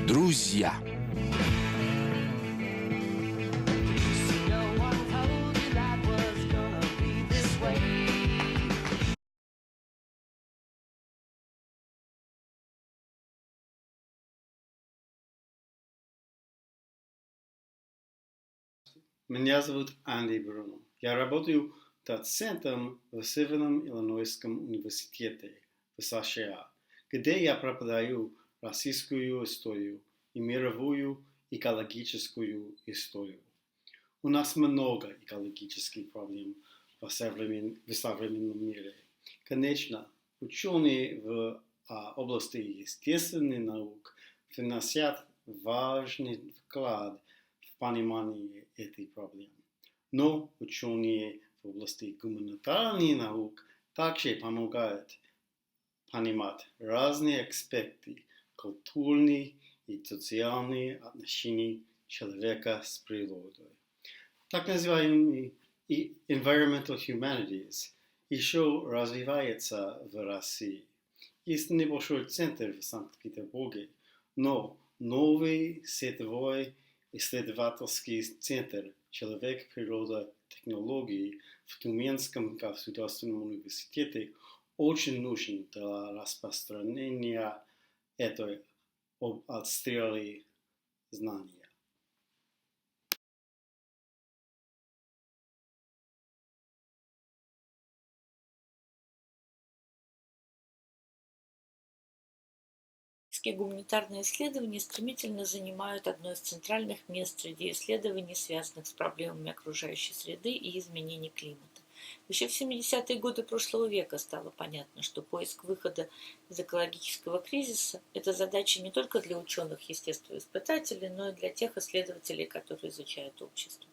Друзья. Меня зовут Анди Бруно. Я работаю доцентом в Северном Иллинойском университете в США, где я преподаю российскую историю и мировую экологическую историю. У нас много экологических проблем в современном мире. Конечно, ученые в области естественных наук вносят важный вклад в понимание этих проблем. Но ученые в области гуманитарных наук также помогают понимать разные аспекты культурных и социальных отношений человека с природой. Так называемый environmental humanities еще развивается в России. Есть небольшой центр в Санкт-Петербурге, но новый сетевой исследовательский центр «Человек, природа, технологии» в Тюменском государственном университете очень нужен для распространения этой отстрелы знаний. Гуманитарные исследования стремительно занимают одно из центральных мест среди исследований, связанных с проблемами окружающей среды и изменений климата. Еще в 70-е годы прошлого века стало понятно, что поиск выхода из экологического кризиса – это задача не только для ученых-естествоиспытателей, но и для тех исследователей, которые изучают общество.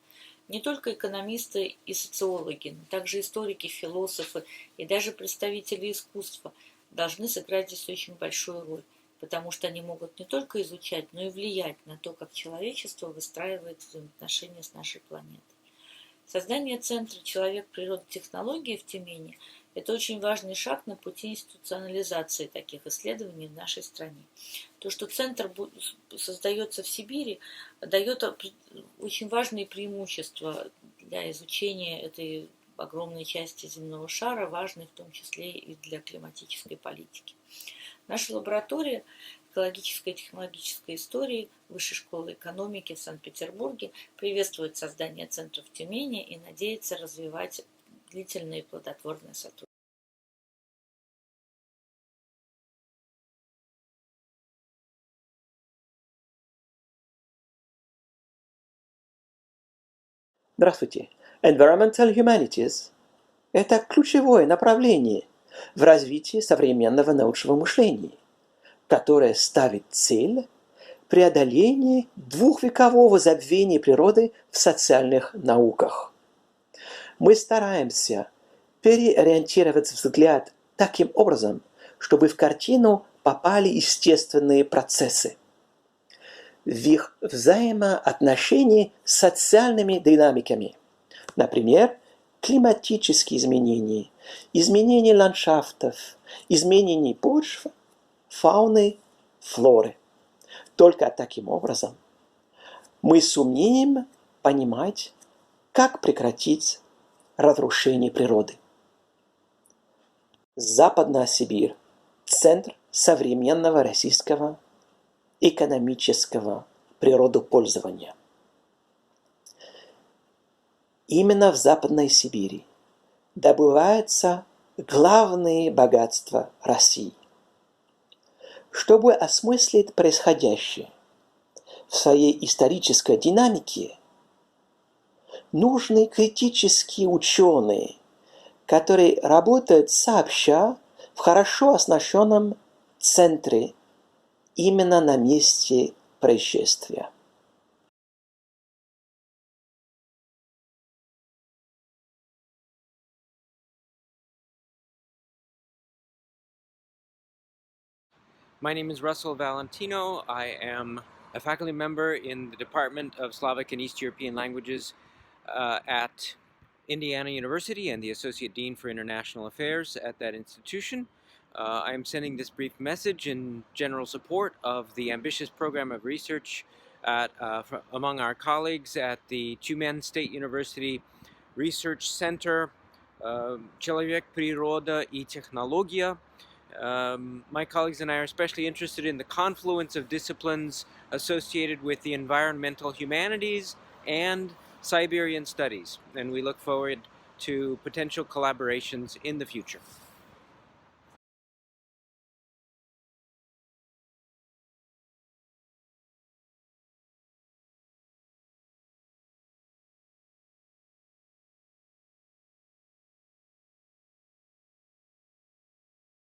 Не только экономисты и социологи, но также историки, философы и даже представители искусства должны сыграть здесь очень большую роль, потому что они могут не только изучать, но и влиять на то, как человечество выстраивает взаимоотношения с нашей планетой. Создание Центра «Человек, природа, технологии» в Тюмени – это очень важный шаг на пути институционализации таких исследований в нашей стране. То, что Центр создается в Сибири, дает очень важные преимущества для изучения этой огромной части земного шара, важной в том числе и для климатической политики. Наша лаборатория экологической и технологической истории Высшей школы экономики в Санкт-Петербурге приветствует создание центра в Тюмени и надеется развивать длительное и плодотворное сотрудничество. Здравствуйте. Environmental Humanities – это ключевое направление в развитии современного научного мышления, которое ставит цель преодоления двухвекового забвения природы в социальных науках. Мы стараемся переориентировать взгляд таким образом, чтобы в картину попали естественные процессы, в их взаимоотношении с социальными динамиками, например, климатические изменения, изменения ландшафтов, изменения почв, фауны, флоры. Только таким образом мы сумеем понимать, как прекратить разрушение природы. Западная Сибирь – центр современного российского экономического природопользования. Именно в Западной Сибири добываются главные богатства России. Чтобы осмыслить происходящее в своей исторической динамике, нужны критические ученые, которые работают сообща в хорошо оснащенном центре именно на месте происшествия. My name is Russell Valentino. I am a faculty member in the Department of Slavic and East European Languages at Indiana University and the Associate Dean for International Affairs at that institution. I am sending this brief message in general support of the ambitious program of research among our colleagues at the Tyumen State University Research Center, Человек, природа и технология. My colleagues and I are especially interested in the confluence of disciplines associated with the environmental humanities and Siberian studies, and we look forward to potential collaborations in the future.